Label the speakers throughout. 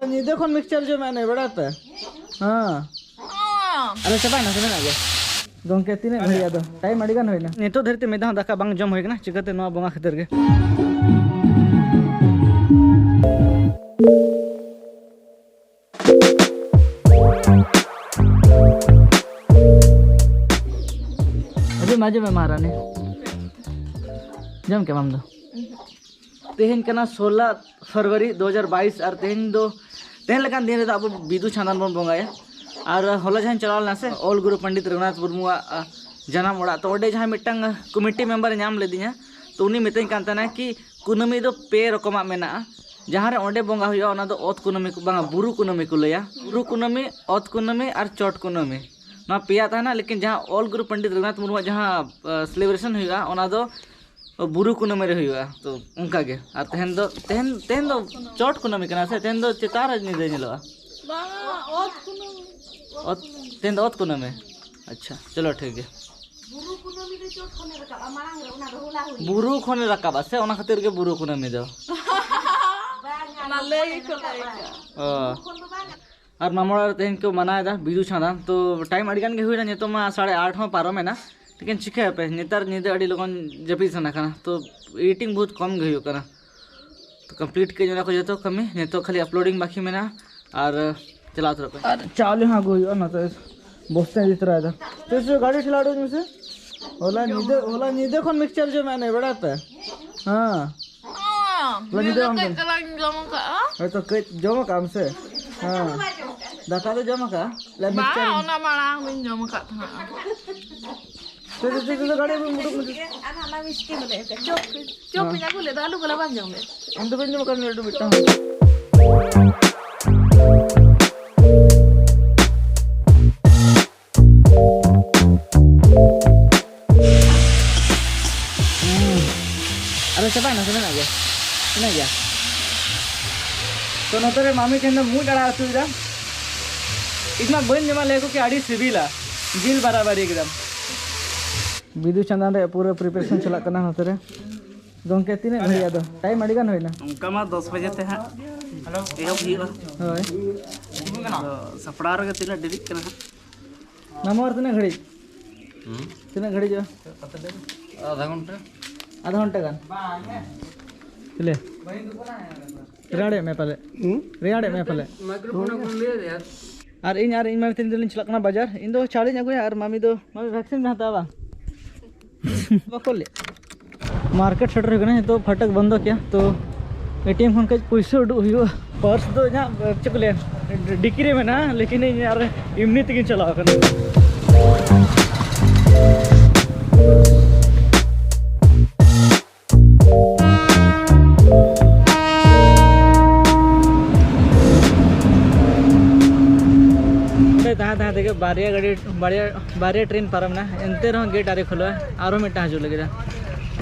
Speaker 1: नीदे खन मिक्सचर जो मैंने बड़ाते हाँ अरे चबा ना सुने आगे गोंके तीने घड़ी आदो टाइम अड़ी गान होइना नेतो धरते मेदा दाका बांग जम होइना चिकाते नवा बंगा खातिर गे अभी माजे में महारानी जम के माम दो तेहन कना 16 फरवरी 2022 और तेहन लकान दिन रे अब बिदु चांदन बन बंगाया और होला जहां चलाल ना से ऑल गुरु पंडित रघुनाथ मुर्मुआ जन्म ओड़ा तो ओडे जहां मिटंग कमिटी मेंबर नाम लेदिया तो उनी मितኝ कान तना कि कुनमी दो पे रकमा मेना जहां रे ओडे बंगा हुआ ओना दो ओत कुनमी को बांगा बुरु कुनमी को लया बुरु कुनमी ओत कुनमी और चोट कुनमी ना पिया था ना लेकिन जहां ऑल गुरु पंडित रघुनाथ मुर्मुआ जहां सेलिब्रेशन हुआ ओना दो बुरु कुनमी रे हुआ तो उनका गे और तेहन दो चोट कुनमी कना से तेहन दो चितार निदे नेलोआ बांगा ओत कुनमी तेन दो कुनमी अच्छा चलो ठीक है बुरु खने रकाबा से ओना खातिर के बुरु कुनमी दो और मामोड़ा तेहन को मनाएदा बिदु चांदन तो टाइम अड़ी गान गे हुइना नितो मा 8:30 में पारो में ना लेकिन चिका पे नेतार निदे अड़ी लोगन जपी सना कना तो एडिटिंग बहुत कम गयो कना तो कंप्लीट के जना को जतो कमी नेतो खाली अपलोडिंग बाकी में ना और चलात रहो अरे चालू हां गयो ना तो बसते दित रहा था तो जो गाड़ी चलाडो में से होला निदे खन मिक्सचर जो मैंने बड़ाता हां होला निदे हम है तो कई जमा काम से हां दाका तो जमा का ले मिक्सचर ओना मांग बिन जमा का था तो गाड़ी में मुड़ो मुझे आना मिस्टी बोले चोप पिना को ले दालू गला बन जाऊंगे हम तो बन करने लड्डू बेटा अरे चबा ना सुने गया तो नतरे मामी के मुँह डाला असुविधा इतना बन जमा लेको कि आड़ी सिविला दिल बराबर एकदम बिदु चांदन रे पूरा प्रिपरेशन चला करना नतरे गोंके तीने घड़ी आदो टाइम अड़ी गान होइना उनका मा 10 बजे ते हां हेलो एहब हियो होय सपड़ा रे तीने डेरी करना नंबर तीने घड़ी जो आधा घंटा गान ले रेड़े में पले और इन मामी तीन दिन चला करना बाजार इन दो चाड़ी अगुया और मामी वैक्सीन में हतावा बकोले मार्केट शटर हो तो फटक बंद किया तो एटीएम खन कज पैसा उडू हुआ पर्स दो यहाँ चकले डिक्री में ना लेकिन यार इमनी तक चला देखे बारिया गाड़ी बारिया ट्रेन पारम ना एनते रहो गेट आरे खोलो आरो मिटा हजू लगे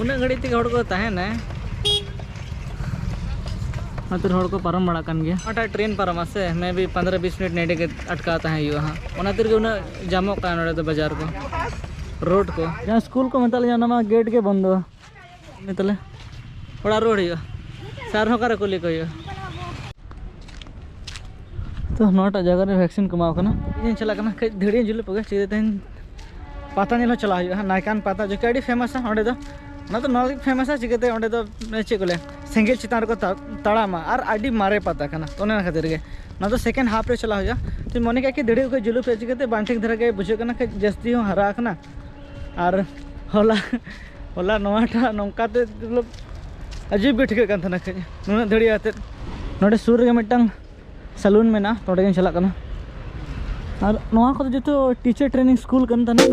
Speaker 1: उन्ना घड़ी तक हड़ को तहना मतलब हड़ को पारम बड़ा कान गया अटा ट्रेन पारम से मैं भी 15-20 मिनट नेटे के अटका तहन हाँ उनातिर के उना जामो का नोड़े तो बाजार को रोड को जहाँ स्कूल को मतलब जाना गेट के बंद मतलब थोड़ा रोड हुआ सार होकर कुली को तो नोटा जगह रे वैक्सीन कमाओ करना इन चला करना धीरे जुले पगे चीज तेन पाता नेलो चला हुआ नायकान पाता जो कि फेमस है ओंडे दो ना तो नॉर्थ फेमस है चिकते ओंडे दो चे को सेंगेल चितान को तड़ामा और आडी मारे पाता करना तो ना खातिर के ना तो सेकेंड हाफ रे चला हुआ तो मने का कि धीरे को जुलू पे चिकते बांठिक धरा के बुझे करना जस्ती हो हरा करना और होला नोटा नौकाते मतलब अजीब के ठिक कान था नुना धड़ी आते नोडे सूर के मिटंग सलून में ना तोड़े चला करना और नोआ को जो तो टीचर ट्रेनिंग स्कूल करना ना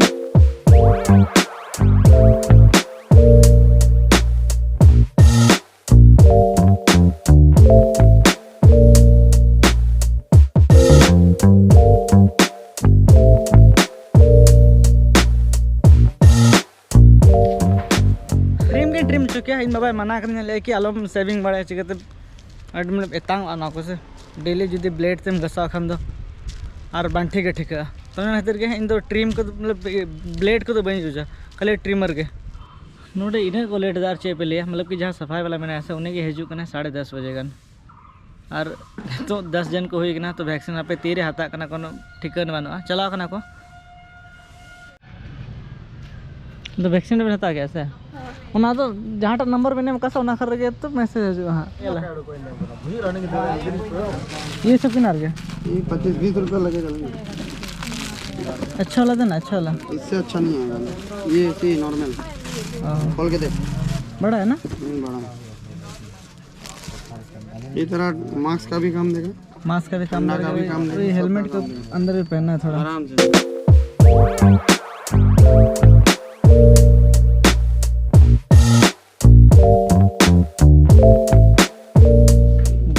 Speaker 1: ट्रिम चुके इन बाबा मना कर कि आलम सेविंग बड़ा चिकाते मतलब एतांग आना को से डेली जुदी ब्लेड तेम घसा खान दो और बांठी के ठिका तो खातिर के इन दो ट्रिम को मतलब ब्लेड को तो बनी यूजा खाली ट्रिमर के नोडे इन्हें को लेटदार चे पे लिया मतलब कि जहाँ सफाई वाला मैंने ऐसा उन्हें के हजू करना 10:30 बजे गन और तो 10 जन को हुई तो वैक्सीन पे तीरे हाथा कना कोनो ठिकान बानुआ चलाव कना को तो वैक्सीन में हता गया से उना तो जहाँ नंबर में कसा उना कर गया तो मैसेज हजू हाँ ये सब किनार गया
Speaker 2: ये 25-20 रुपये लगेगा।
Speaker 1: अच्छा वाला देना अच्छा वाला
Speaker 2: इससे अच्छा नहीं आएगा ये ऐसे ही नॉर्मल खोल के दे
Speaker 1: बड़ा है ना
Speaker 2: बड़ा ये तरह मास्क का भी काम देगा
Speaker 1: मास्क का भी काम देगा हेलमेट को अंदर भी पहनना है थोड़ा
Speaker 2: आराम से।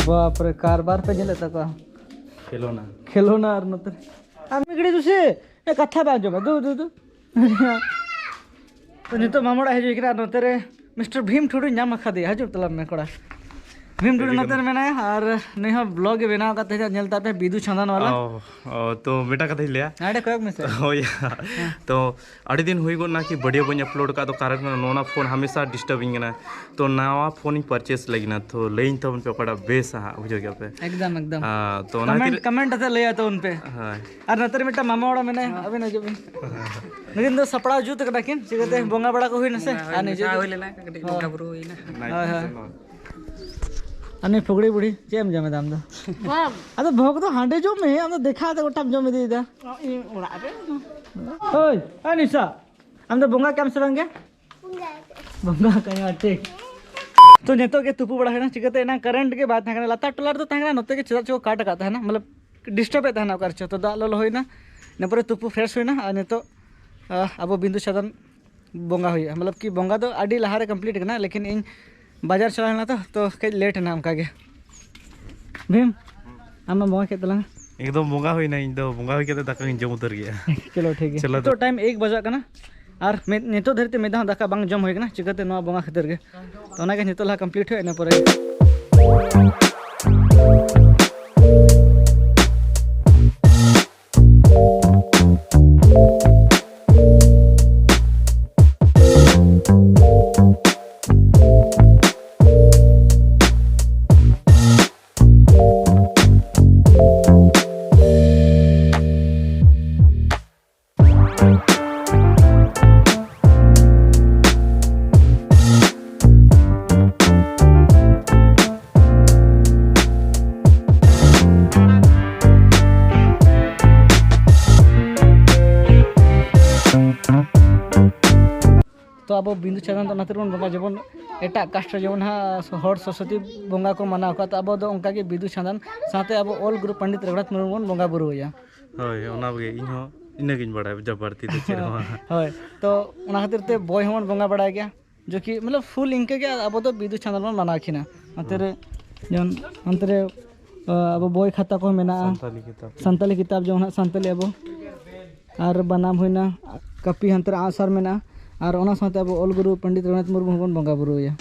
Speaker 1: बाप रे कारबार पे जले तक खिलौना और नतर आम्ही तुझे एक कथा बाजो बा दू दू दू तो नितो मामोड़ा है जो इकरा नतरे मिस्टर भीम ठुडू नाम खा दे हजू तलब में कोड़ा भीम ठुडू नतर में ना और नहीं ब्लॉग बनाव करते हैं नेलता पे बिदु छंदन वाला
Speaker 3: तो बेटा कथा लिया
Speaker 1: आड़े कोयक में से
Speaker 3: हो या तो अड़ी दिन हुई गो ना कि वीडियो बन अपलोड का तो कारण नोना फोन हमेशा डिस्टर्बिंग ना तो नवा फोन परचेस लगी ना तो लेन तो उन पे पड़ा बेस हां बुझो क्या पे
Speaker 1: एकदम एकदम
Speaker 3: हां तो
Speaker 1: कमेंट अते ले तो उन पे
Speaker 3: हां
Speaker 1: और नतर मिटा मामा वाला मैंने अबे न जो लेकिन तो सपड़ा जूत कटा किन चिकते बोंगा बड़ा को हुई न से आ नहीं जो होइले ना कटी बोंगा बुरु हुई ना हां हां अने फुगड़ी बुढ़ी चेम जमे दाम दो अरे भोग तो हांडे जो में हम तो देखा था गोटा जो में दे दा ओड़ा रे ओय अनिसा हम तो बोंगा काम से बंगे बोंगा कया ठीक तो नेतो के तुपु बड़ा है ना चिकते ना करंट के बात है लता टोलार तो तांगना नते के चदा चो काट काता है ना मतलब डिस्टर्ब है ना कर तो दा लो होइना ने पर तुपु फ्रेश होइना ने तो अब बिंदु छदन बोंगा हुई मतलब कि बोंगा तो आडी लहारे कंप्लीट करना लेकिन इन बाजार चलाना तो कई लेट ना हमका के भीम हम बोंगा के तला
Speaker 3: एकदम बोंगा हुई ना इन दो बोंगा हुई के दाका जम उतर गया
Speaker 1: चलो ठीक है तो टाइम 1 बजा कना और नेतो धरते मेदा दाका बांग जम होई कना चिकते नो बोंगा खतर के तो ना के नेतो ला कंप्लीट होय ना पर तो अब बिंदु छादन तो नतर बोंगा जबन एटा कास्ट जबन हा हर सरस्वती बोंगा को मनाव का तो अब दो उनका के बिंदु छादन साथे अब all group Pandit Raghunath Murmu bone बोंगा बुरु होया
Speaker 3: होय ओना बगे इन हो इनगिन बड़ा जबरती तो चेर
Speaker 1: होय तो ओना खातिर ते बॉय हमन बोंगा बड़ा गया जो कि मतलब फुल इनके के अब तो बिंदु छादन बोन मना खिना अंतरे जन अंतरे अब बॉय खाता को मेना संताली किताब जो ना संताली अब और बनाम होइना कपी अंतर आसर मेना और ओना साथे अब ऑल गुरु पंडित रघुनाथ मुर्मू बोन बोंगा बुरु होया